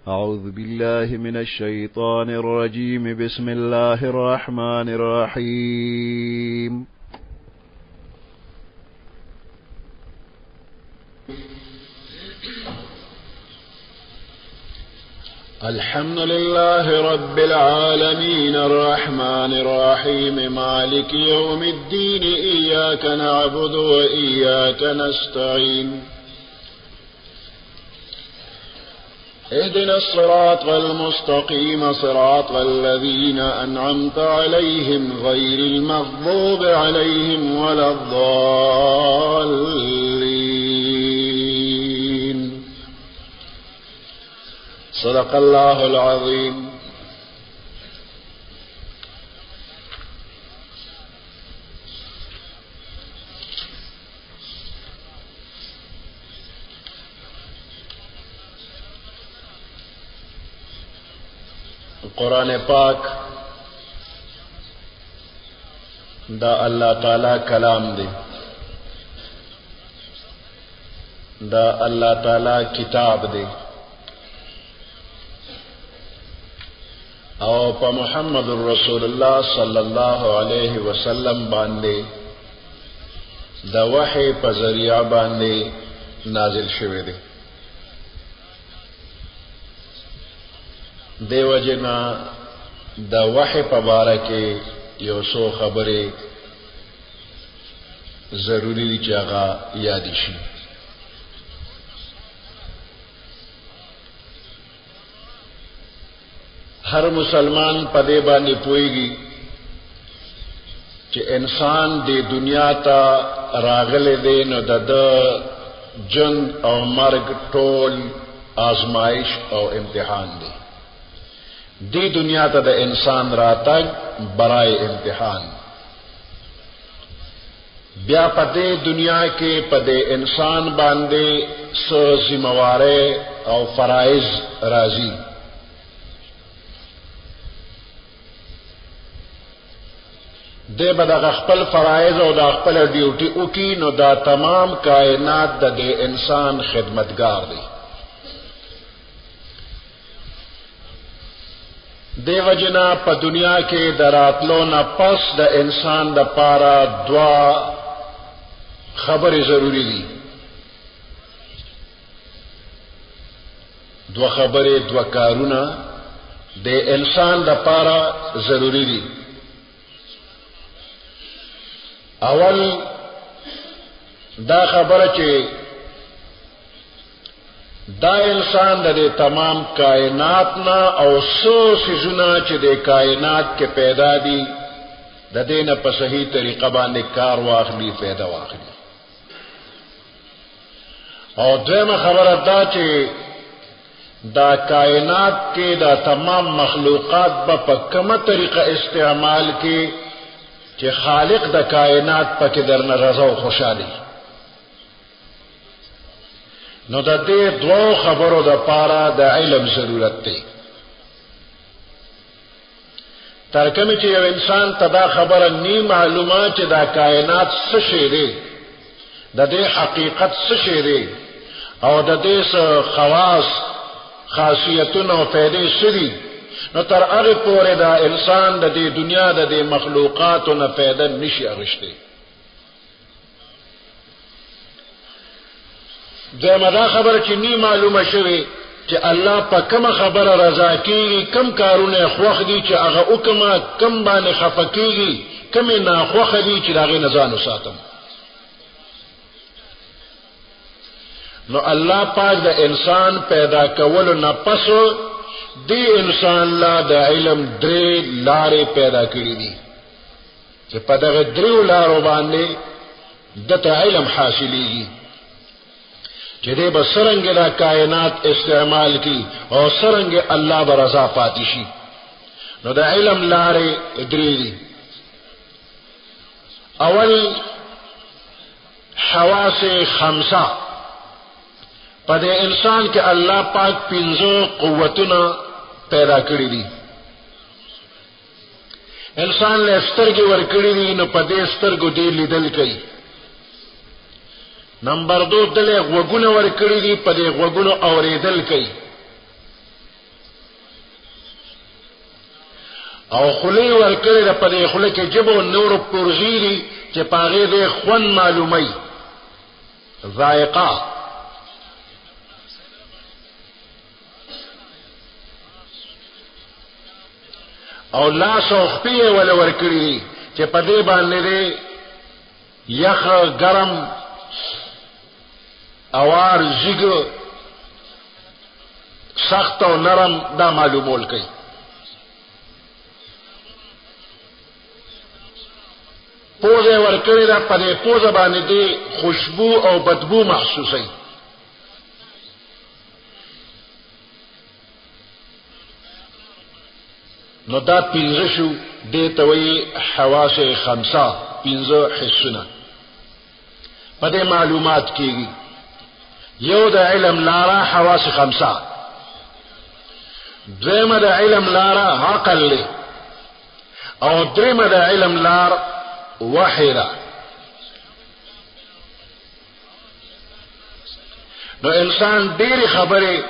أعوذ بالله من الشيطان الرجيم بسم الله الرحمن الرحيم الحمد لله رب العالمين الرحمن الرحيم مالك يوم الدين إياك نعبد وإياك نستعين اهدنا الصراط المستقيم صراط الذين أنعمت عليهم غير المغضوب عليهم ولا الضالين صدق الله العظيم قرآن پاک دا اللہ تعالی کلام دے، دا اللہ تعالی کتاب دے، او پا محمد رسول اللہ صلی اللہ علیہ وسلم باندے دا وحی پا ذریعہ باندے نازل شوے دے۔ دیو جنا دا وحی پا بارکے یو سو خبرے ضروری دی چاگا یادی شی۔ ہر مسلمان پدے باندې پوئیگی کہ انسان دی دنیا تا راغلے دے نو دا جنگ او مرگ ټول آزمائش او امتحان دے۔ دی دنیا تا دا انسان راتگ برائے امتحان، بیا پدے دنیا کے پدے انسان باندے سو ذموارے او فرائض راضی۔ دے بدا خپل فرائض او دا خپل ڈیوٹی اکی نو دا تمام کائنات دا دے انسان خدمتگار دی۔ دے وجنا پا دنیا کے دراتلو نا پس دا انسان دا پارا دعا خبر ضروری دی، دو خبر دو کارونا دے انسان دا پارا ضروری دی۔ اول دا خبر چے دا انسان دا دے تمام کائنات نا او سو سیزونا چے دے کائنات کے پیدا دی دا دینا پا صحیح طریقہ باندے کار واخلی پیدا واخلی۔ اور دویم خبر دا چے دا کائنات کے دا تمام مخلوقات با پا کم طریقہ استعمال کی کہ خالق دا کائنات پا کے در رضا و خوشحالی۔ نو دا دے دو خبرو دا پارا دا علم ضرورت تے، ترکمی چی یو انسان تا دا خبر نی معلومات چی دا کائنات سشے دے، دا دے حقیقت سشے دے، او دا دے خواص خاصیتون و فیدے سری، نو تر اغی پورے دا انسان دا دے دنیا دا دے مخلوقاتو نا فیدن نشی اغشتے۔ دیمہ دا خبر چی نی معلوم شوی چی اللہ پا کم خبر رضا کیگی، کم کارون خوخ دی چی اغا اکما، کم بان خفا کیگی، کم ناخوخ دی چی داغی نزانو ساتم۔ نو اللہ پاک دا انسان پیدا کولو نا پسو دی انسان لا دا علم درے لارے پیدا کری دی کہ پدغ دریو لارو باندے دتا علم حاصلی گی کہ دے با سرنگ دا کائنات استعمال کی اور سرنگ اللہ برضا پاتشی۔ نو دا علم لارے درے دی۔ اول حواس خمسہ پدے انسان کے اللہ پاک پنزو قوتنا پیدا کری دی۔ انسان نے سترگی ورکڑی دی نو پدے سترگو دے لیدل کئی۔ نمبر 2 دلے غوگونو ورکڑی دی پدے غوگونو اوریدل کئی۔ او خلی ورکړي د پدې خله کې جبو نور پرزيري چې پاغه دې خوان معلومي ذائقه او لاس او خپې ول ورکړي چې پدې باندې دې یخ ګرم اوار زیګ سخت او نرم دا معلومول کوي پوزه ورکړی دا په پوزه باندې دی خوشبو او بدبو محسوسي نو دا پینځه شو دې ته وایي حواس خمسه پینځه حسونه په دې معلومات کېږي یو د علم لاره حواس خمسه دویمه د علم لاره عقل له او دریمه د علم لار وحی ده نو انسان ډېری خبره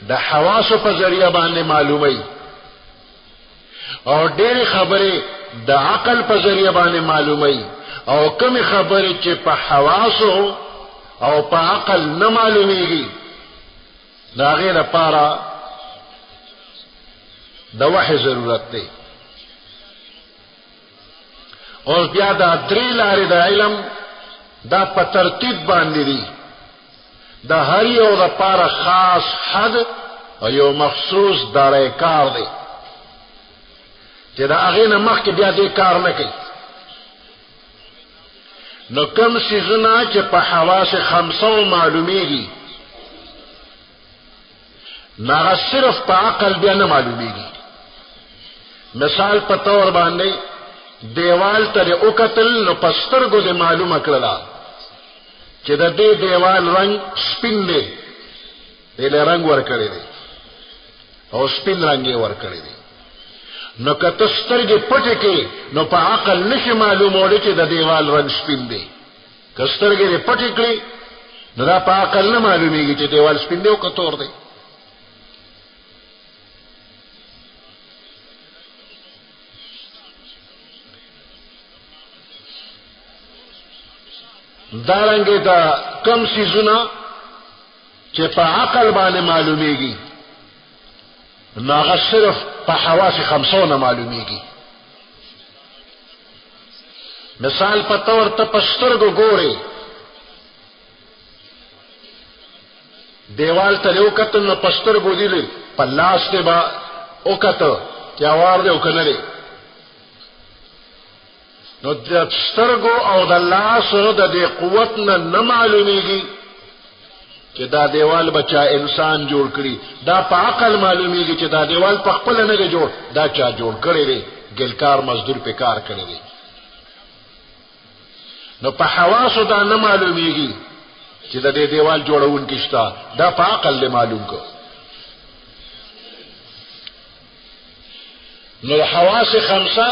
د حواسو په ذریعہ باندې معلومي او ډېری خبره د عقل په ذریعہ باندې معلومي او کومه خبره چې په حواسو او په عقل نه معلومیږي دا غیر لپاره د وحی ضرورت دی او بیا دا درې لارې د علم دا په ترتیب باندې دي دا هر یو لپاره خاص حد او یو مخصوص دارای کار دی چې دا هغه نه مخکې بیا دې کار نه کوي نو کوم سيزونه چې په حواس خمسو معلومیږي نه صرف په عقل بیا نه معلومیږي مثال په تور باندې دیوال ته او قتل نو پسترګو دې معلومه کړلا چې د دې دیوال رنگ سپین دی دې رنگ ورکړی دی او سپین رنگ یې ورکړی دی نو کته سترګې پټې کې نو په عقل نشي معلومول چې د دیوال رنگ سپین دی که سترګې پټې کړې نو دا په عقل نه معلومیږي چې دیوال سپین دی او که تور دی دارنګه دا کم سيزونه چې په عقل باندې معلومیږي ناغه صرف په حواس خمسو نه معلومیږي مثال په تور ته پسترګو ګوري دیوال ته یو کتل نو پسترګو دی په لاس ته با او کته چې اوار دی او کنه دی نو د سترګو او د لاسو د دې قوت نه معلومیږي چې دا دیوال بچا انسان جوړ کړي دا په عقل معلومیږي چې دا دیوال په خپل نه جوړ دا چا جوړ کړی دی ګلکار مزدور په کار کړی دی نو په حواسو دا نه معلومیږي چې دا دیوال جوړون کیشتا دا په عقل له معلوم کو نو حواس خمسه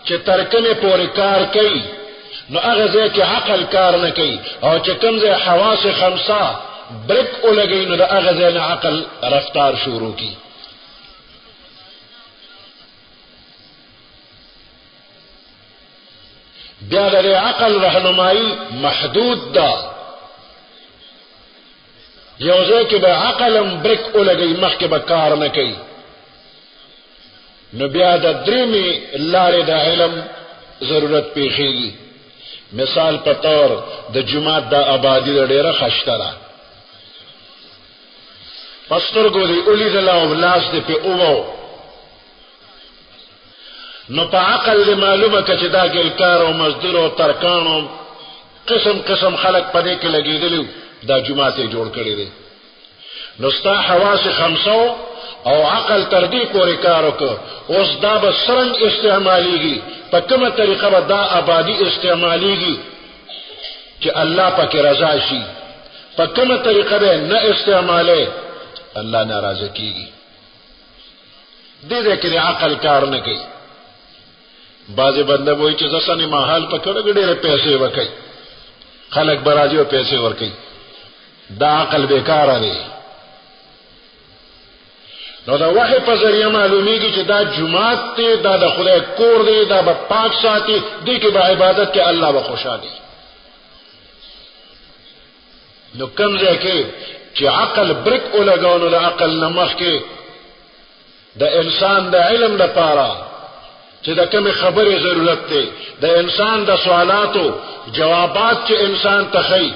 چې ترکمه پورې کار کوي نو هغه ځکه چې عقل کار نه کوي او چې کوم ځای حواس خمسه بریک ولګي نو هغه ځای نه عقل رفتار شروع کی بیا د عقل رهنمایي محدود ده یو ځای کې به عقلم بریک ولګي مخکې به کار نه کوي نو بیا د دریمې لارې د علم ضرورت پیښیږي مثال په تور د جمعات د آبادی د ډیره خشتره پسترګو دی اولیدل او لاس دی په اوو نو په عقل دی معلومه که چې دا ګلکار او مزدور او ترکانو قسم قسم خلق پدې کې لګېدلو دا جمعات یې جوړ کړی دی نو ستا حواس خمسو او عقل تر دې پورې کار وکړ اوس دا به څنګه استعماليږي په کومه طریقه به دا آبادی استعماليږي چې الله پاک رضا شي په کومه طریقه به نه استعماله الله ناراضه کیږي دې کې عقل کار نه کوي بعضې بنده وایي چې ځسنې ماحال په کړه ډېرې پیسې وکړي خلک به راځي او پیسې ورکوي دا عقل بیکاره دی نو دا وحی په ذریعہ معلومیږي چې دا جماعت ته دا د خدای کور دی دا به پاک ساتي دې کې به عبادت کې الله به خوشاله نو کوم ځای کې چې عقل برک ولګاو نو د عقل نمخ کې د انسان د علم لپاره چې د کوم خبرې ضرورت دی د انسان د سوالاتو جوابات چې انسان تخی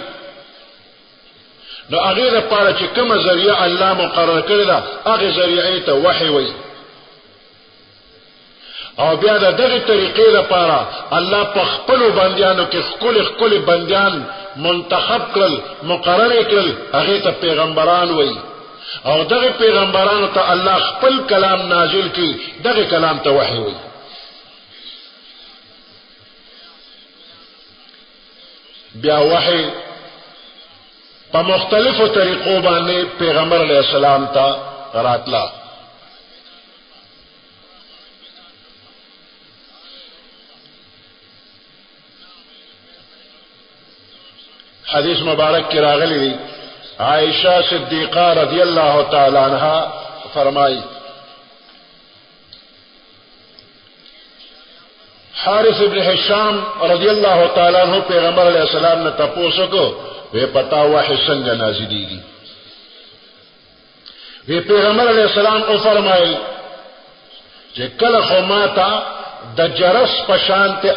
نو هغه لپاره چې کومه ذریعہ الله مقرر کړی دا هغه ذریعہ ته وحی وایي او بیا د دغه طریقې لپاره الله په خپل بندیانو کې خپل بندیان منتخب کړل مقرر کړل هغه ته پیغمبران وایي او دغه پیغمبرانو ته الله خپل کلام نازل کړي دغه کلام ته وحی وایي بیا وحی په مختلفو طریقو باندې پیغمبر علیہ السلام ته راتلا حدیث مبارک کی راغلی دی عائشہ صدیقہ رضی اللہ تعالی عنہا فرمائی حارث ابن حشام رضی اللہ تعالی عنہ پیغمبر علیہ السلام نے تپوسو کو وی پتا وحی څنګه نازلېږي وی پیغمبر علیہ السلام او فرمایل چې کله خو ماته د جرس په شان ته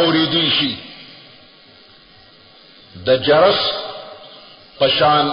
اوریدي شي د جرس په شان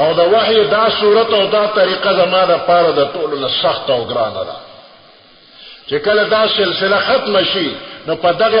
او د وحی دا صورت او دا طریقه زما د پاره د ټولو نه سخت او ګرانه ده چې کله دا سلسله ختم شي نو په دغه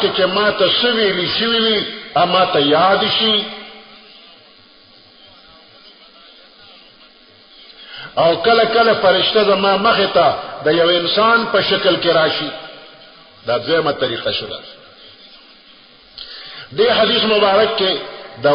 کې چې ما ته سوي شي اما ته یاد شي او کله کله فرشته زما مخه ته د یو انسان په شکل کې راشي دا دویمه طریقه شوه دې حدیث مبارک کې د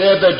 د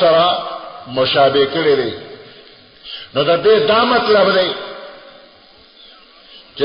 سره مشابه کړي دي نو دا دې دا مطلب دی چې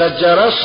د جرس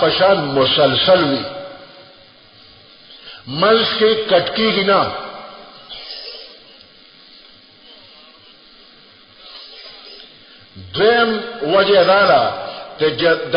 په شان مسلسل وي منځ کې کټکیږي نه دویم وجه دا ده د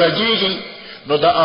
غږیږي نو د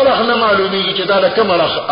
الخ نه معلومیږي چې دا د کوم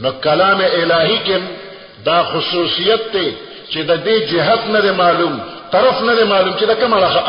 نو کلام الہی کې دا خصوصیت ته چې د دې جهت نه معلوم طرف نه معلوم چې دا کومه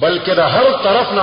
بلکې د هر طرف نه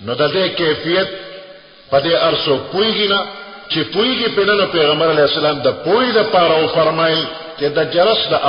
نو د دې کیفیت په دې ارسو پویږي نه چې پویږي په نن پیغمبر علیه السلام د پوی د پاره او فرمایل چې د جرس د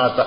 ماته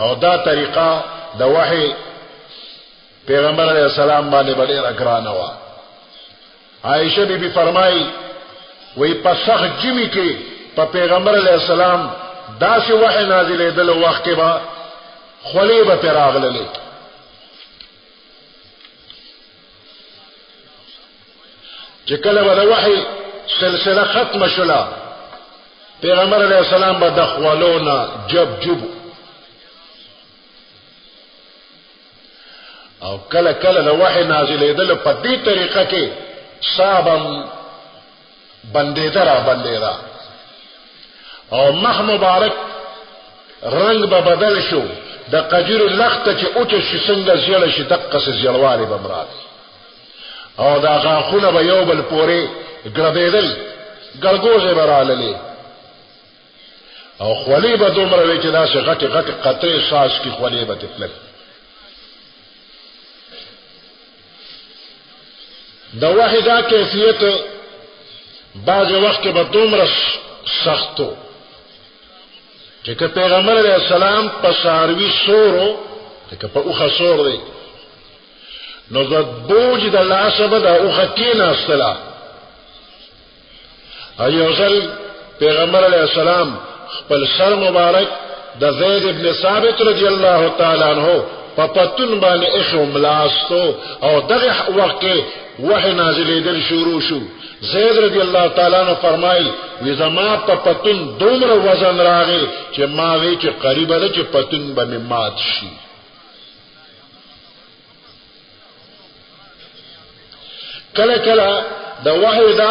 او دا طریقه د وحی پیغمبر علیہ السلام باندې ډېر اګرانه و عائشہ بی بی فرمایي وی پسخ جمی کې په پیغمبر علیہ السلام داسې وحی نازلې دل وخت کې با خلی به پیراغللې چې کله به د وحی سلسله ختم شوه پیغمبر علیہ السلام به د خولونه جب او کله کله د وحی نازلې دل په دې طریقه کې صابم بندیدا او مخ مبارک رنگ به بدل شو د قجر لخت چې اوچ شي څنګه زیړ شي دقه زیړوالي بمراد او دا غاخونه به یو بل پورې ګرځیدل ګلګوزه براللې او خولي به دومره وی چې دا څه غټ قطرې ساس کی خولي به تفلک د وحی دا کیفیت بعض وخت به دومره سختو چې پیغمبر علیہ السلام په ساروی سورو چې په اوخه سور دی نو د بوج د لاسبه د اوخه کې ناستلا ایوزل پیغمبر علیہ السلام خپل سر مبارک د زید ابن ثابت رضی الله تعالی عنہ پپتون باندې اخو ملاستو او دغه وخت وحی نازلېدل شروع شو. زید رضی الله تعالی عنہ فرمایي وی زما پپتون دومره وزن راغی چې ما وی چې قریبه ده چې پتون باندې مات شي. کله کله د وحی دا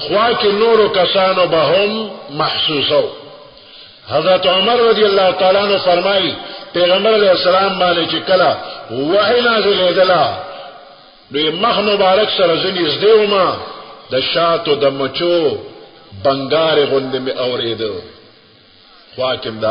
خوا کې نورو کسانو به هم محسوسو. حضرت عمر رضی الله تعالی عنہ فرمایي پیغمبر علیہ السلام باندې چې کله وحی نازلېدله نو مخ مبارک سره ځنې زدهما د شاتو د مچو بنگار غوندې مې اورېده. خوا کې دا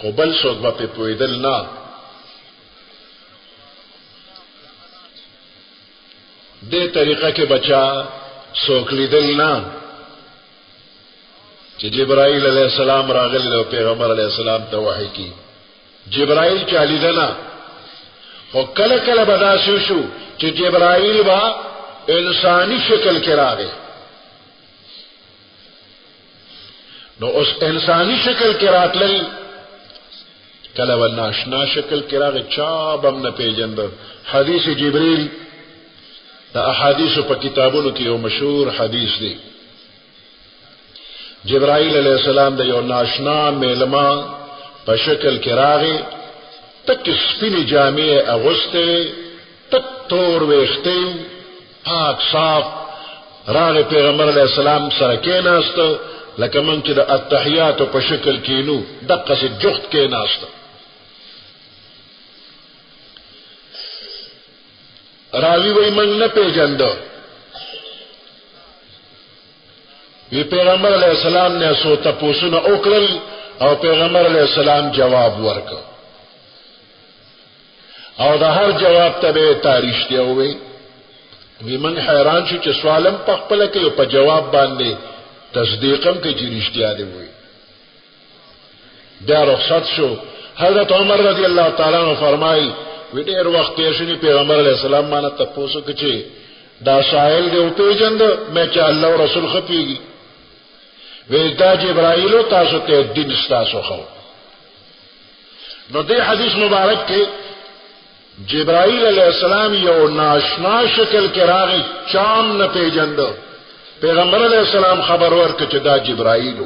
خو بل څوک به په پوهېدل نه. دې طریقه کې بچا څوک لیدل نه چې جبرائیل علیہ السلام راغلی او پیغمبر علیہ السلام ته وحی کی. جبرائیل چا لیدنه خو کله کله به داسې شو چې جبرائیل با انسانی شکل کې راغی. نو اوس انسانی شکل کې راتلل کله و ناشنا شکل کې راغی چا بم نه پیژند. حدیث جبرائیل دا احادیث په کتابونو کې یو مشهور حدیث دی. جبرائیل علیہ السلام د یو ناشنا میلما په شکل کې راغی تک سپینې جامې اغوستې تک تور ویښتې پاک صاف راغی پیغمبر علیہ السلام سره کېناست لکه من چې د التحیات په شکل کې نو دقه سي جفت کېناست. راوی وی من نه پیژندو. وی پیغمبر علیہ السلام نے سو تپوسونه وکړل او پیغمبر علیہ السلام جواب ورکړ او د هر جواب ته به تاریخ دی وی من حیران شو چې سوالم په خپل کې په جواب باندې تصدیقم کې چې رښتیا دی وی. بیا رخصت شو. حضرت عمر رضی الله تعالی عنہ فرمایي وی ډېر وخت یې شنی پیغمبر علیہ السلام باندې تپوسو کې چې دا سائل دی او پیژند مې چې الله او رسول خپيږي وی دا جبرائیل تاسو ته دین تاسو خو. نو دې حدیث مبارک کې جبرائیل علیہ السلام یو ناشنا شکل کې راغی چام نه پیژند. پیغمبر علیہ السلام خبر ورکړ چې دا جبرائیل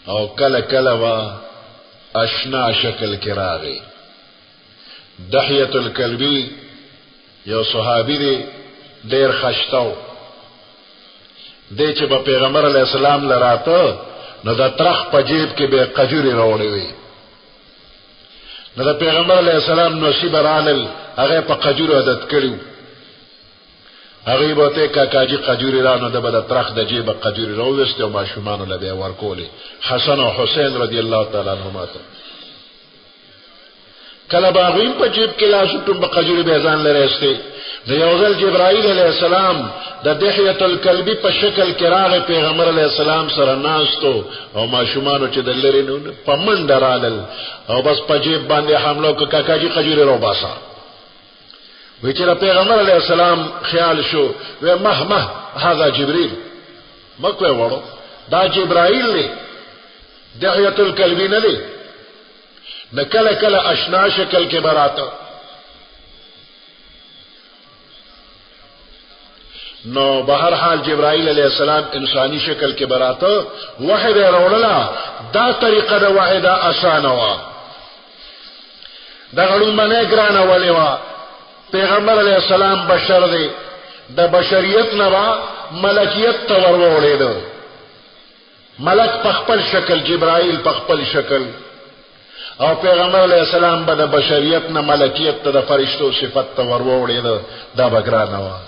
او کله کله وا اشنا شکل کې راغی. دحیة الکلبی یو صحابی دی ډیر خشتاو دی چې په پیغمبر علیہ السلام لراته نو د ترخ په جیب کې به قجوري راوړې وي. نو د پیغمبر علیہ السلام نصیب رالل هغه په قجورو عادت کړو. هغه به ته کاکاجي قجوري را نو د بد ترخ د جیب قجوري راوست او ماشومان له به ورکولې. حسن او حسین رضی الله تعالی عنهما ته کله باغیم په جیب کې لاسو ټوم په قجوري به ځان لرهسته. د یوزل جبرائیل علیہ السلام د دحیة الکلبی په شکل کې راغی پیغمبر علیہ السلام سره ناستو او ماشومانو چې د لری نو په منډه رالل او بس په جیب باندې حمله وکړه کاکاجي قجوري رو باسا. وی چې پیغمبر علیہ السلام خیال شو وی مه هذا جبريل مکوه وړو دا جبرائیل دی دحیة الکلبی نه دی. نکله کله اشنا شکل کې براته نو بہر حال جبرائیل علیہ السلام انسانی شکل کې براته وحی راوړلا. دا طریقه د وحی دا آسانه وا دا غړو باندې ګرانه ولې وا. پیغمبر علیہ السلام بشر دی د بشریت نه وا ملکیت ته ورولېدو. ملک په خپل شکل جبرائیل په خپل شکل او پیغمبر علیہ السلام به د بشریت نه ملکیت ته د فرشتو صفت ته ورولېدو. دا بګرانه وا.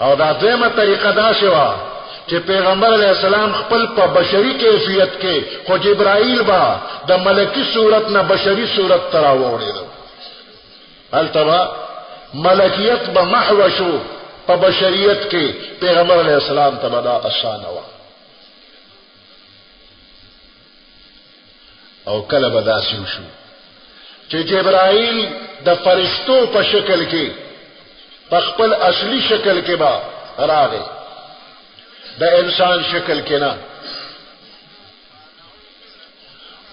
او دا دیمه طریقه دا شوا چې پیغمبر علیہ السلام خپل په بشری کیفیت کې خو جبرائیل با د ملکی صورت نه بشری صورت ترا وړیدو. التبا ملکیت به محو شو په بشریت کې پیغمبر علیہ السلام ته دا آسانه وا. او کله به داسې شو چې جبرائیل د فرشتو په شکل کې خپل اصلی شکل کې با راغی د انسان شکل کې نه.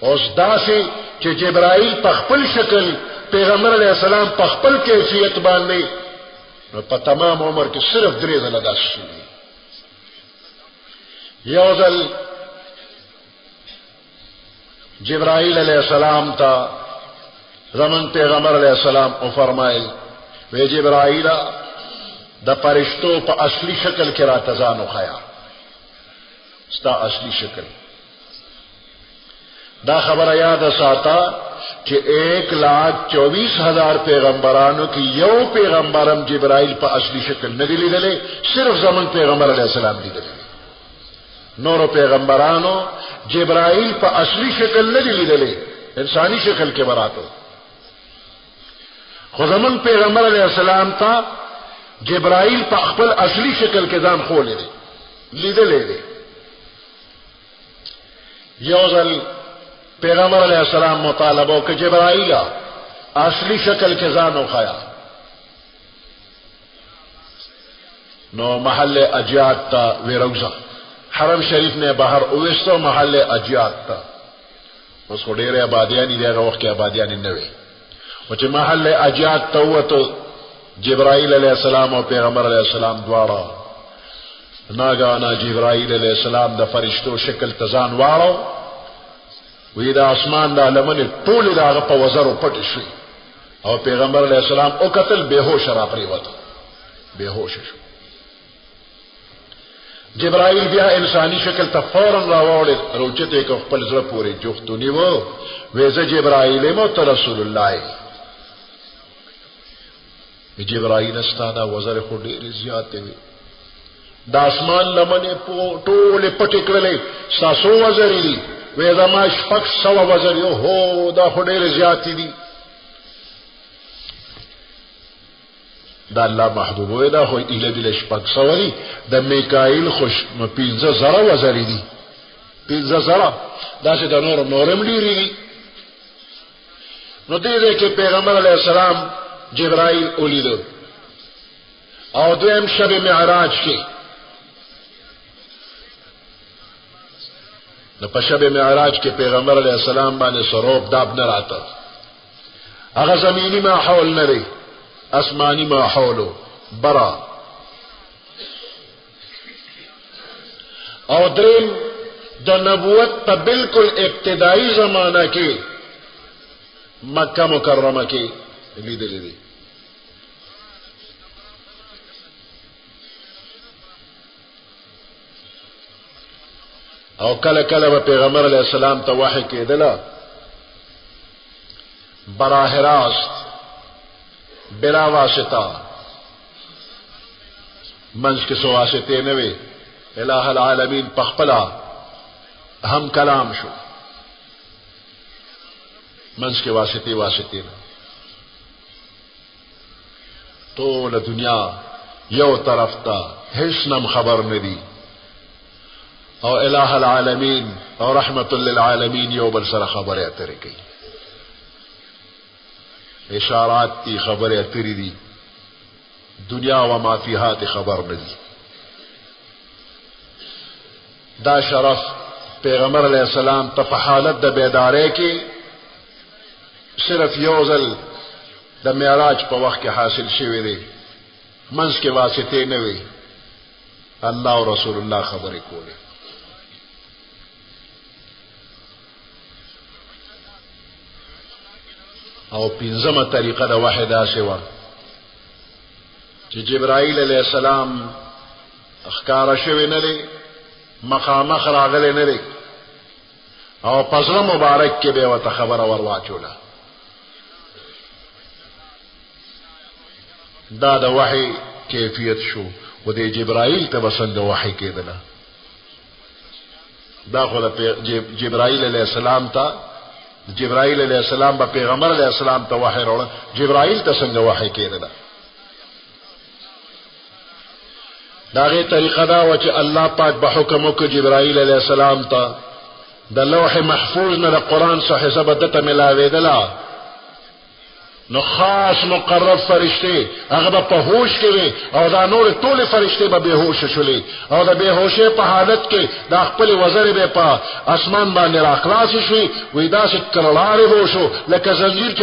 اوس داسې چې جبرائیل په خپل شکل پیغمبر علیہ السلام په خپل کیفیت باندې نو په تمام عمر کې صرف 3 ځله داسې شوي. یو ځل جبرائیل علیہ السلام ته زمن پیغمبر علیہ السلام او فرمایل وی جبرائیل د فرشتو په اصلي شکل کې راته ځان وښیه، ستا اصلي شکل. دا خبره یاد ساته چې 1,24,000 پیغمبرانو کې یو پیغمبرم جبرائیل په اصلي شکل نه دی لیدلی، صرف زمن پیغمبر علیہ السلام لیدلی. نورو پیغمبرانو جبرائیل په اصلي شکل نه دی لیدلی، انسانی شکل کې براتو. خو زمن پیغمبر علیہ السلام ته جبرائیل په خپل اصلي شکل کې ځان خولې دی لیدلې دی. یو ځل پیغمبر علیہ السلام مطالبه وکړه جبرائیل اصلي شکل کې ځان وښیه، نو محل اجیاد ته ویروزه حرم شریف نه بهر اوستو محل اجیاد ته. اوس خو ډېرې آبادیانې دی، هغه وخت کې آبادیانې نه وې، او چې محل اجیاد ته ووتو جبرائیل علیہ السلام او پیغمبر علیہ السلام دواړه ناګانا جبرائیل علیہ السلام د فرشتو شکل تزان واړو، وی دا اسمان دا لمنې ټولې داغه په وزرو پټې شوې او پیغمبر علیہ السلام او قتل بهوش را پریوت، بهوش شو. جبرائیل بیا انسانی شکل ته فوراً راوړل، روچته کو خپل زړه پورې جوختونی وو، ویزه جبرائیل مو ته رسول الله جبرائیل استادا وزر خو ډېرې زیاتې وي، د اسمان لمنې ټولې پټې کړلې، ستاسو وزرې دي؟ وی زما 600 وزر یو. هو دا خو ډېرې زیاتې دي. دا الله محبوب وی دا خو ایله بله 600 دي، د میکائیل خو 15,000 وزرې دي، 15,000. داسې د نورم ډېرې دي. نو دې ځای کې پیغمبر علیہ السلام جبرائیل اولیدو او دویم شب معراج کې نو په شب معراج کې پیغمبر علیہ السلام باندې سروب داب نه راته، هغه زمینی ماحول نه دی، اسمانی ماحولو برا. او دریم د نبوت په بالکل ابتدائی زمانہ کې مکه مکرمه کې لیدلې دي. او کله کله به پیغمبر علیہ السلام ته وحی کېدله براه راست بلا واسطه، منځ کې څه واسطې نه وي، الہ العالمین په خپله هم کلام شو، منځ کې واسطې نه. ټول دنیا یو طرف ته هیڅ نم خبر نه دي، او الہ العالمین او رحمت للعالمین یو بل سره خبرې اترې کوي، اشارات تی خبرې اترې دي، دنیا و ما فیها تی خبر نه دي. دا شرف پیغمبر علیہ السلام ته په حالت د بیدارۍ کې صرف یو ځل د معراج په وخت کې حاصل شوی دی، منځ کې واسطې نه وي، الله او رسول الله خبرې کولې. او پنځمه طریقه د وحی داسې وه چې جبرائیل علیہ السلام ښکاره شوی نه دی، مخامخ راغلی نه دی، او په زړه مبارک کې به یې ورته خبره ور واچوله. دا د وحی کیفیت شو. و د جبرائیل ته به څنګه وحی کېدله؟ دا خو د جبرائیل علیہ السلام ته، جبرائیل علیہ السلام به پیغمبر علیہ السلام ته وحی راوړه، جبرائیل ته څنګه وحی کېدله؟ د هغې طریقه دا وه چې الله پاک به حکم وکړه جبرائیل علیہ السلام ته د لوح محفوظ نه د قرآن صحیفه به ده ته میلاوېدله، نو خاص مقرب فرشته هغه په هوش کې وي او دا نور ټول فرشته به بهوش شولي او دا بهوشه په حالت کې دا خپل وزر به په اسمان باندې راخلاص شي وې دا څه کړلاره وو شو لکه زنجیر چې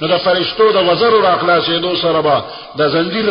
نو دا فرشتو د وزر راخلاصې دو سره به د زنجیر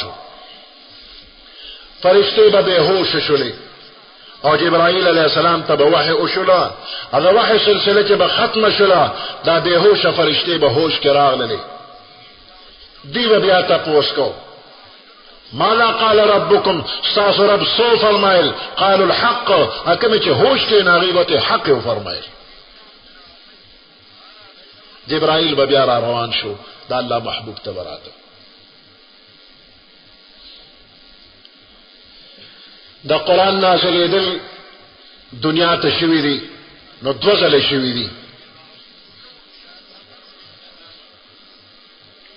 شو فرشته به بهوش شولي او جبرائیل علیہ السلام ته وحی وشولا هغه وحی سلسله چې به ختم شولا دا بهوش فرشته به هوش کې راغلي دیو بیا تاسو کو ماذا قال ربكم استاذ رب سو فرمایل قالوا الحق حکم چې هوش کې ناغیبته حق فرمایل جبرائیل بیا روان شو دا الله محبوب ته وراته دا قرآن نازلیدل دنیا ته شوی دی نو دوزل شوی دی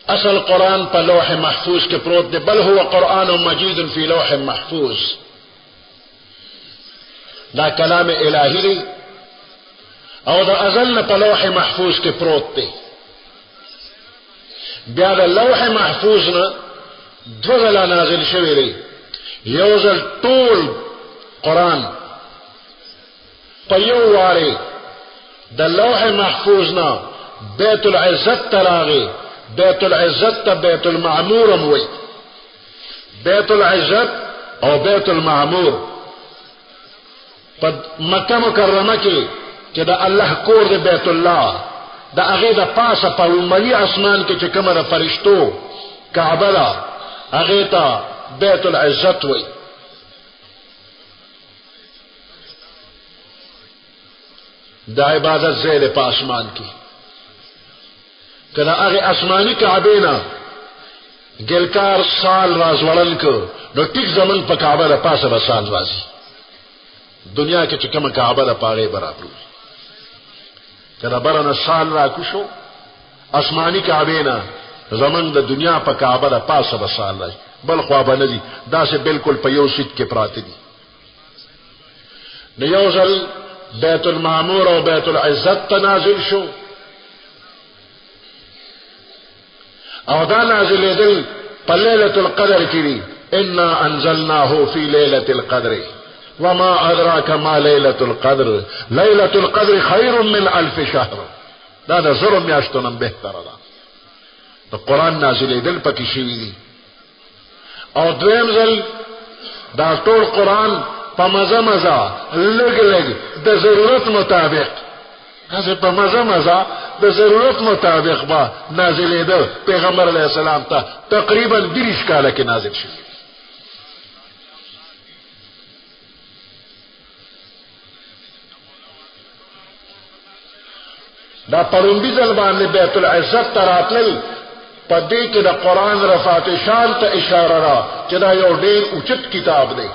اصل قرآن په لوح محفوظ کې پروت دی بل هو قرآن مجید فی لوح محفوظ دا کلام الہی دی او دا ازل په لوح محفوظ کې پروت دی بیا دا لوح محفوظ نه دوزل نازل شوی دی یوزل طول قرآن په یو واره د لوح محفوظنا بیت العزت تراغي بیت العزت ته بیت المعمور موي بیت العزت او بیت المعمور په مکه مکرمه کې چې د الله کور د بیت الله د هغه د پاسه په ملي اسمان کې چې کومه فرشتو کعبه ده هغه ته بیت العزت وی دا عبادت زیل پا اسمان کی کدا اغی اسمانی کعبینا گلکار سال راز ورن کو نو ٹک زمن پا کعبہ دا پاس با سال رازی دنیا کے چکم کعبہ دا پاغی برابر کدا برن سال را کشو اسمانی کعبینا زمن دا دنیا پا کعبہ دا پاس با سال رازی بل خوابه ندی دا سے بالکل په یو سیټ کې پراته دي نو یو ځل بیت المعمور او بیت العزت تنازل شو او دا نازل دل په ليله القدر کې دي انا انزلناه في ليله القدر وما ادراك ما ليله القدر ليله القدر خير من الف شهر دا د زرو میاشتو نن بهتره ده د قران نازل دل پکې شوی دي او دویم ځل دا ټول قرآن په مزه مزه لږ لږ د ضرورت مطابق هغه په مزه مزه د ضرورت مطابق با نازلېده پیغمبر علیه السلام ته تقریبا 30 کاله کې نازل شو دا پرونډي ځل باندې بیت العزت تراتل پدې کې د قرآن رفعت شان ته اشاره را چې دا یو ډېر اوچت کتاب دی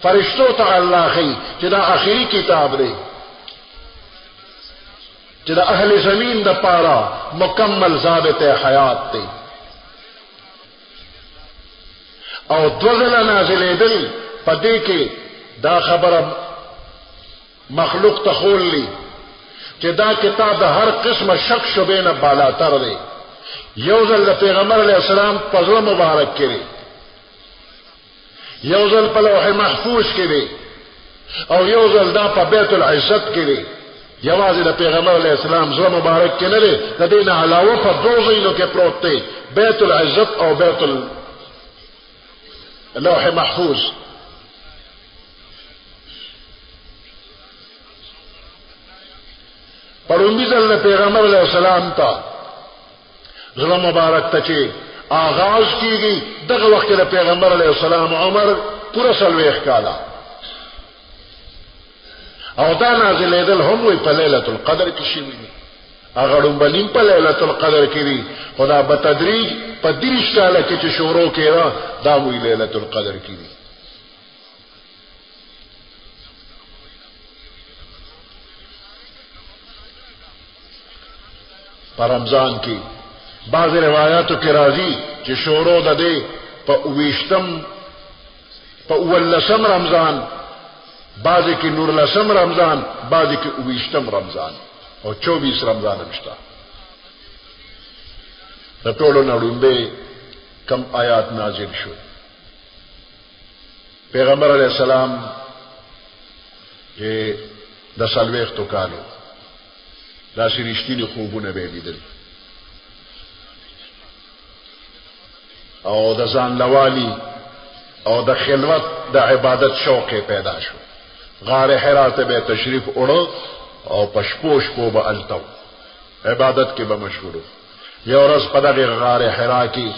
فرشتو ته الله خي چې دا آخري کتاب دی چې د اهل زمین د پاره مکمل ضابط حیات دی او دوزله نازلېدل پدې کې دا خبره مخلوق ته خوللی چې دا کتاب د هر قسمه شک شبهه نه بالاتر دی یو ځل د پیغمبر علیه السلام په زړه مبارک کې یو ځل په لوح محفوظ کې او یو ځل دا په بیت العزت کې یوازې د پیغمبر علیه السلام زړه مبارک کې نه دی د دې نه علاوه په دوه ځایونو کې پروت دی بیت العزت او بیت اللوح محفوظ پرونډي ځل پیغمبر علیه السلام ته زړه مبارک ته چې آغاز کیږي دغه وخت د پیغمبر علیه السلام عمر پورا 40 کاله او دا نازلېدل هم وي په ليله القدر کې شي وي هغه ډومبلین په ليله القدر کې وي خدا په تدریج په 30 کاله کې چې شروع کړه دا وي ليله القدر کې وي په رمضان کې بعض روایتو کې راځي چې شروع د دې په 20م په 19م رمضان بعضی کې 19م رمضان بعضی کې 20م رمضان او 24 رمضان مشتا د ټولو نړوندې کم آیات نازل شو پیغمبر علیہ السلام چې د سلويختو کالو دا رښتینی خوبونه به لیدل او د ځان لوالي او د خلوت د عبادت شوق پیدا شو غار حرا ته به تشریف وړو او پشپوش کو به التو عبادت کې به مشهور یو ورځ په دغه غار حرا کې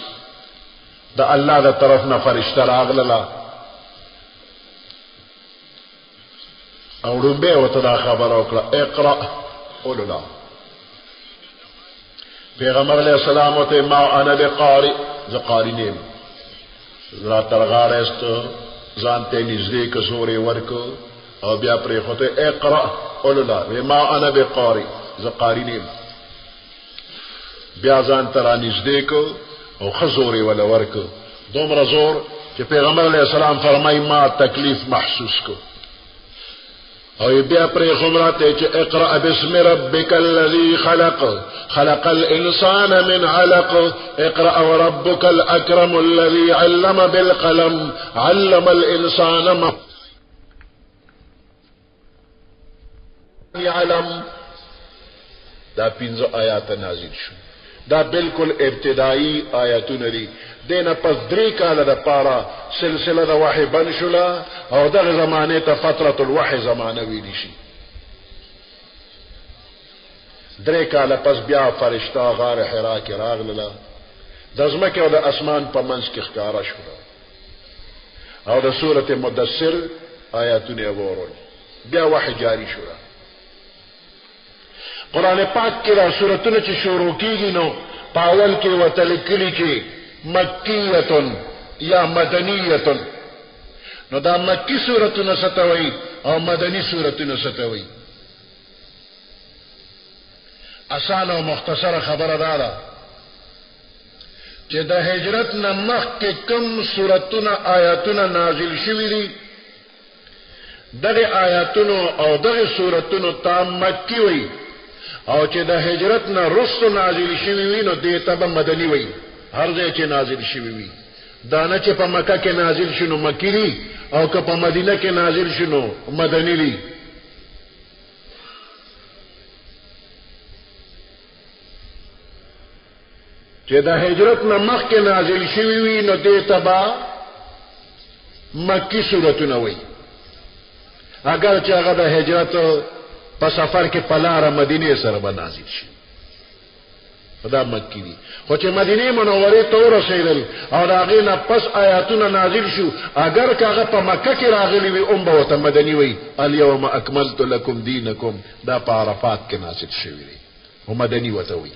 د الله د طرف نه فرشتہ راغله او ربه وته دا خبر وکړه اقرا قول الله پیغمبر علیہ السلام ته ما انا بقاری ز قاری نیم را ترغار است ځان ته نږدې کسوري ورکو او بیا پرې خوته اقرا قول الله ما انا بقاری ز قاری نیم بیا ځان تر نږدې کو او خزوري ولا ورکو دومره زور چې پیغمبر علیہ السلام فرمای ما تکلیف محسوس کو او بیا پرې خمراته چې اقرا بسم ربک الذی خلق خلق الانسان من علق اقرا وربك الاكرم الذي علم بالقلم علم الانسان ما يعلم دا 15 آیات نازل شو دا بالکل ابتدائی آیاتونه دي دینه پس 3 کاله د پاره سلسله د وحی بن شولا او دغه زمانه ته فتره الوحی زمانه ویل شي 3 کاله پس بیا فرشتہ غار حرا کې راغله د ځمکه او د اسمان په منځ کې ښکارا شو او د سوره مدثر آیاتونه ورول بیا وحی جاری شو قرآن پاک کې دا سورتونه چې شروع کیږي نو پاول کې وتلکلی کې مکیه یا مدنیه نو دا مکی سورتونه ستوي او مدنی سورتونه ستوي اسانه او مختصره خبره ده چې د هجرت نه مخکې کوم سورتونه آیاتونه نازل شوي دي دغه آیاتونو او دغه سورتونو تام مکی وي او چې د هجرت نه رسو نازل شوی وي نو دې ته به مدني وي هر ځای چې نازل شوی وي دا نه چې په مکه کې نازل شنو مکی دي او که په مدینه کې نازل شنو مدني دي چې د هجرت نه مخکې نازل شوی وي نو دې ته به مکی سورتونه وي اگر چې هغه د هجرت په سفر کې پلار مدینه سره به نازل شي خدا مکی دي خو چې مدینه منوره ته ورسېدل او دا غینه پس آیاتونه نازل شو اگر کاغه په مکه کې راغلي وي ام به ته مدني وي اليوم اكملت لكم دينكم دا په عرفات کې نازل شوی دی او مدني وته وي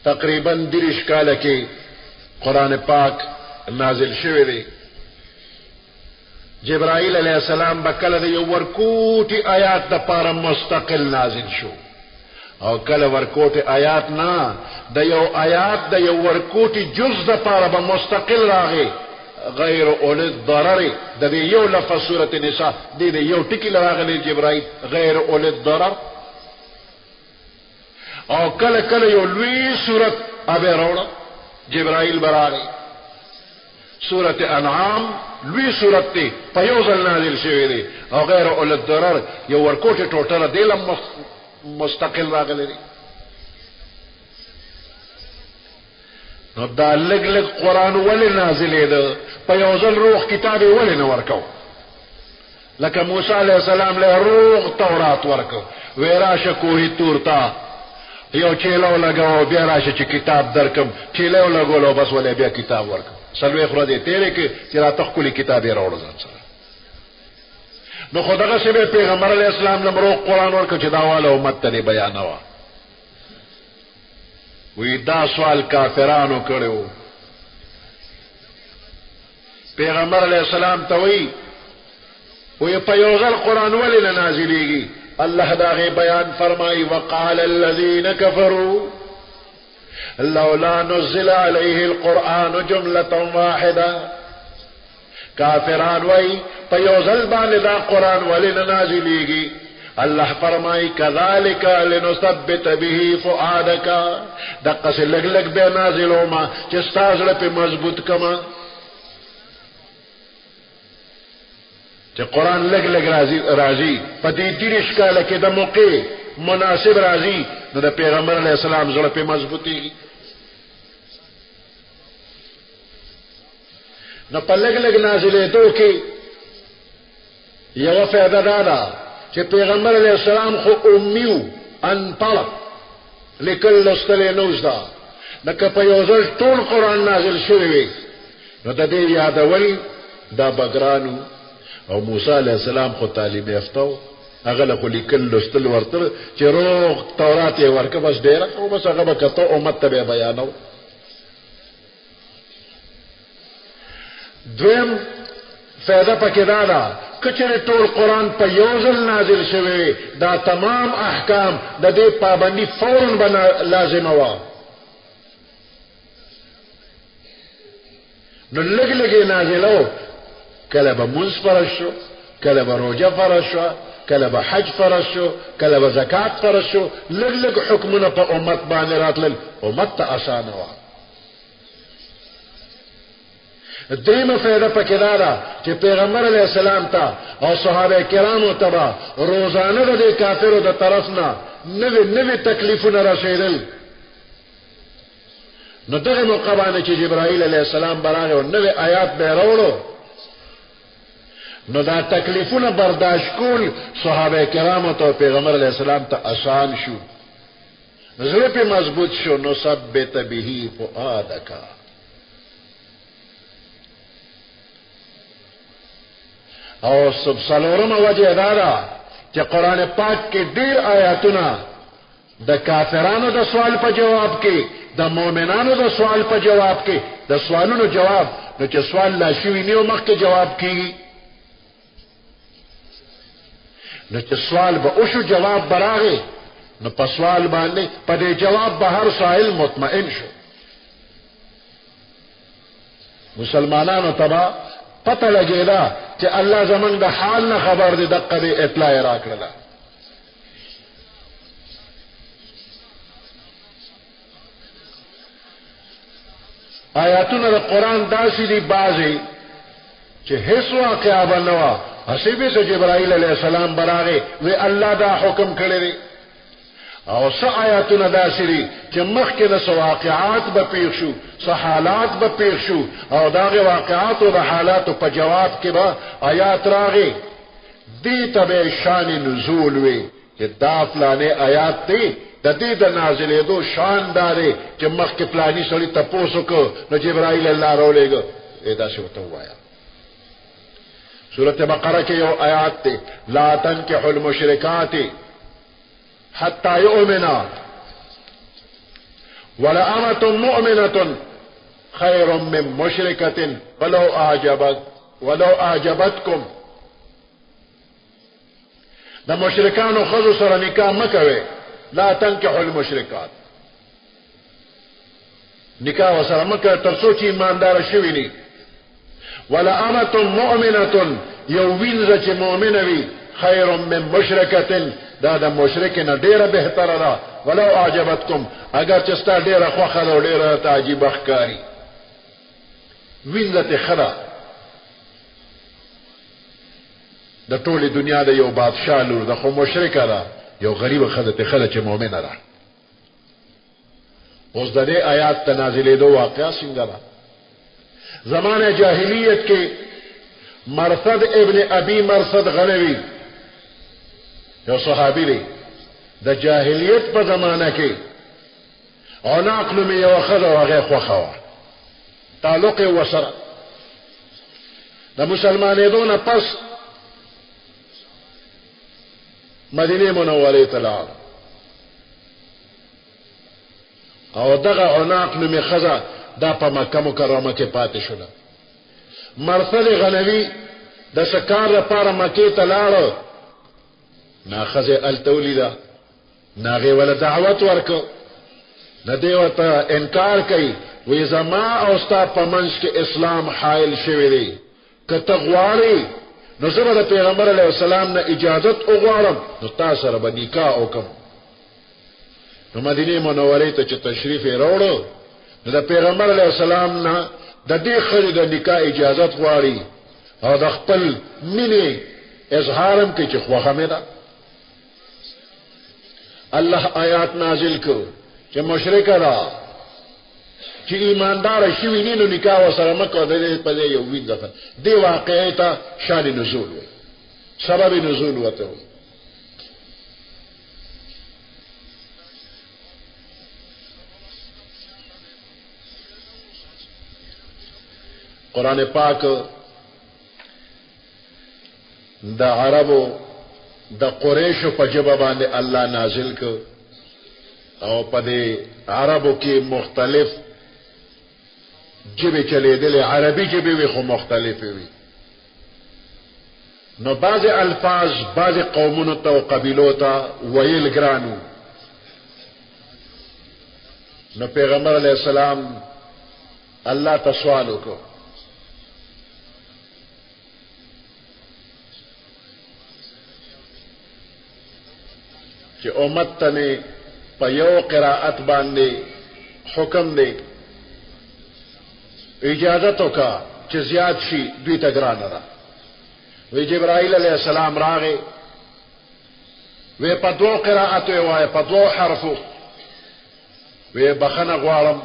تقریبا 30 کاله کې قرآن پاک نازل شوی دی جبرائیل علیہ السلام بکله د یو ورکوټي آیات د پاره مستقل نازل شو او کله ورکوټي آیات نه د یو آیات د یو ورکوټي جز د پاره به مستقل راغی غیر اول الضرر د یو لفظ سوره النساء د یو ټکی راغلی جبرائیل غیر اول الضرر او کله کله یو لوی صورت ابه راوړه جبرائیل براغی سورة انعام لوی صورت تی په یو ځل نازل شوی دی او غیر اول الضرر یو ورکوټه ټوټه دیلم مستقل راغلی دی نو دا لګ لګ قرآن ولې نازلې ده په یو ځل روح کتاب ولې نه ورکو لکه موسی علیہ السلام له روح تورات ورکو ویراشه کوهی تورتا یو چیلو لگاو بیا راشه چې کتاب درکم چیلو لګولو بس ولې بیا کتاب ورکم سلوی خورا دی تیره که چی را تخکلی کتابی راوڑا زن سر نو خودگا سبی پیغمبر علیہ السلام لمروق قرآن ورکو چی داوالا امت تنی بیانوا وی دا سوال کافرانو کرو پیغمبر علیہ السلام توی وی پیوزل قرآن ولی نازلیگی اللہ داغی بیان فرمائی وقال الذین کفروا لولا نزل عليه القرآن جملة واحدة. کافران وئی پیوزل باندې دا قرآن ولن نازلیږي. اللہ فرمائی کذالک لنثبت به فؤادک، دقه سے لگ لگ بے نازلو ما چستا زړه په مضبوط کما. چې قرآن لگ لگ راضی پدې 30 کاله کې د موقع مناسب راضی نو د پیغمبر علیہ السلام زړه په مضبوطی. نو په لگ لگ نازلې تو کې یو فائدہ دادا چې پیغمبر علیہ السلام خو امیو ان پړ لیکل لستلې نو زدا نکه په یو ځل ټول قرآن نازل شوی وي نو د دې یادول دا بګرانو. او موسی علیہ السلام خو تعلیم یافتو هغه له لیکل لستل ورته چې روغ تورات یې ورکه بس ډیره او بس هغه به کته امت ته بیانو. دویم فائدہ پکې دا ده کچره ټول قرآن په یو ځل نازل شوی دا تمام احکام د دې پابندي فوراً بنا لازم وا. نو لګ لګي نازلو کله به منځ فرض شو، کله به روزه فرض شو، کله به حج فرض شو، کله به زکات فرض شو. لګ لګ حکمونه په امت باندې راتلل، امت ته آسان وا. دریمه فائدہ پکې دا ده چې پیغمبر علیہ السلام ته او صحابه کرامو ته روزانه د کافرو د طرف نه نوې تکلیفونه رسیدل. نو دغه موقع باندې چې جبرائیل علیہ السلام براغه او نوې آیات به راوړو نو دا تکلیفونه برداشت کول صحابه کرامو ته پیغمبر علیہ السلام ته آسان شو، زړه په مضبوط شو. نو ثبت به فؤادک. او سلورم وجه دارا چې قرآن پاک کې ډیر آیاتونه د کافرانو د سوال په جواب کې، د مؤمنانو د سوال په جواب کې، د سوالونو جواب نو چې سوال لا شوی نیو مخکې جواب کیږي نو چې سوال به او شو جواب براغه نو په سوال باندې په دې جواب به هر سائل مطمئن شو. مسلمانانو تبا پتہ لګیدا چې الله زمونږ د حال نه خبر دی، دغه دې اطلاع راکړه. آیاتونه د قرآن داسې دي بعضې چې هیڅ واقعه به نه وه، هسې به چې جبرائیل علیہ السلام براغې وی الله دا حکم کړی دی. او څه آیاتونه داسې دي چې مخکې د څه واقعات به پیښ شو، څه حالات به پیښ شو او دغه واقعاتو د حالاتو په جواب کې به آیات راغې. دې ته به شان نزول وي چې دا فلانې آیات دی د دې د نازلېدو شان دارې چې مخکې فلاني سړي تپوس وکړو نو جبرائیل الله راولېږه داسې ورته ووایه. سورۃ بقرہ کې یو آیات دی لا تنکحوا المشرکات حتى يؤمنا ولأمة مؤمنة خير من مشركة ولو أعجبتكم. دا مشرکانو خذو سره نکاح مکوي، لا تنكحوا المشركات، نکاح وسره مکه تر څو چې ایماندار شوي ني. ولأمة مؤمنة یو وینځه چې مؤمنه وي خیر من مشرکه، دا د مشرک نه ډیره بهتره ده. ولو اعجبتکم، اگر چې ستا ډیره خوښه ده او ډیره تعجب ښکاري. وینځه خدا د ټولې دنیا د یو بادشاه لور ده، خو مشرکه ده، یو غریبه ښځه ته ښځه چې مؤمنه ده. اوس د دې آیات ته نازلېدو واقعه څنګه ده؟ زمانه جاهلیت کې مرثد ابن ابي مرثد غنوي یو صحابي دی د جاهلیت په زمانه کې، او ناقل می یو خزه هغه خوخه وا تعلق وسره د مسلمانېدو نه پس مدینه منوره ته لاړ او دغه عناق نومي خزه دا په مکه مکرمه کې پاتې شو. مرثد غنوي د سکار لپاره مکه ته لاړ، ناخذ التولیدا ناغه ولا دعوت ورکو نه دی ورته انکار کوي وی زما او ستا په منځ کې اسلام حایل شوی دی که ته غواړې نو زه به د پیغمبر علیه السلام نه اجازت وغواړم نو تا سره به نکاح وکړم. نو مدینه منورې ته چې تشریف یې راوړو نو د پیغمبر علیه السلام نه د دې ښځې د نکاح اجازت غواړي او د خپل مینې اظهارم کوي چې خوښه مې ده. الله آیات نازل کړ چې مشرکه ده چې ایماندار شوی نه نو نکاح وسره مکه د په یو وین ده دی واقعي ته شان نزول وي سبب نزول وته وي. قرآن پاک د عربو د قریشو په ژبه باندې الله نازل کړ او په دې عربو کې مختلف جبه چلیدلې عربي جبه وي خو مختلفې وي. نو بعض الفاظ بعض قومونو ته او قبیلو ته ویل ګرانو. نو پیغمبر علیه السلام الله ته سوال وکړ چې امت ته په یو قرائت باندې حکم دی اجازت وکا چې زیات شي دوی ته ګرانه ده. وی جبرائیل علیہ السلام راغی وی په دوه قرائت وی په دوه حرفو وی بخنه غواړم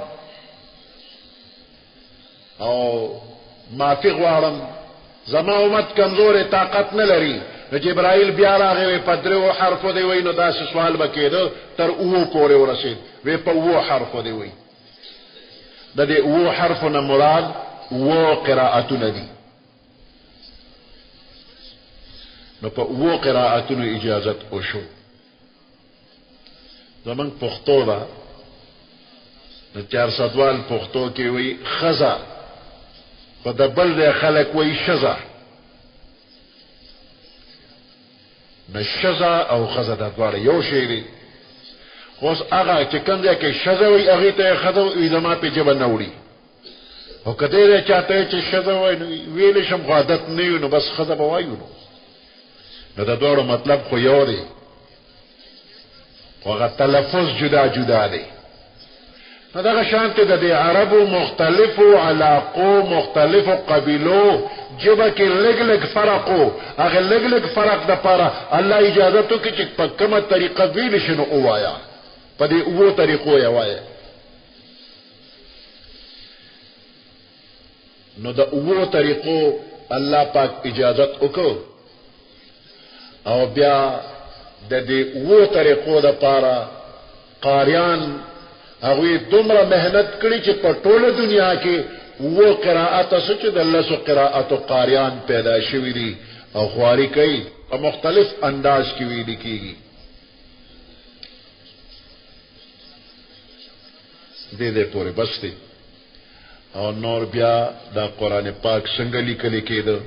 او معافی غواړم زما امت کمزور طاقت نه لري. نو جبرائیل بیا راغی وی په درو حرفو دی وی نو داسې سوال وکړو تر اوه پورې ورسید وی په اوه حرفو دی وی د دې اوه حرفو نه مراد اوه قرائتونه دي. نو په اوه قرائتونو اجازت وشو. زمونږ پښتو ده د 400 پښتو کې وی خزا په د بل د خلک وی شزا. نو شزا او خزا د دواړه یو شی دی. اوس هغه چې کوم ځای کې شزا وي هغه ته خزا وي زما په جبه نه وړي او کته یې چاته چې شزا وي ویل شم عادت نه نو بس خزا به وایو. نو د دوړو مطلب خو یو دی خو هغه تلفظ جدا جدا دی. نو دغه شانته د عربو مختلفو علاقو مختلفو قبیلو جبه کې لګ لګ فرقو هغه لګ لګ فرق د پاره الله اجازه تو کې چې په کومه طریقه ویل شنو اوایا په دې اوو طریقو یا وایي. نو د اوو طریقو الله پاک اجازت وکړو او بیا د دې اوو طریقو د پاره قاریان هغه دومره مهنت کړی چې په ټوله دنیا کې اوو قرائت سچ د لسو قرائت قاریان پیدا شوی دي او خواري کوي په مختلف انداز کې ویل کیږي. دې پورې بس دی او نور بیا دا قرآن پاک څنګه لیکل کېده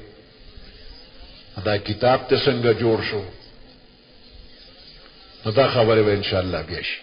دا کتاب ته څنګه جوړ شو دا خبره به ان شاء الله بیا شي.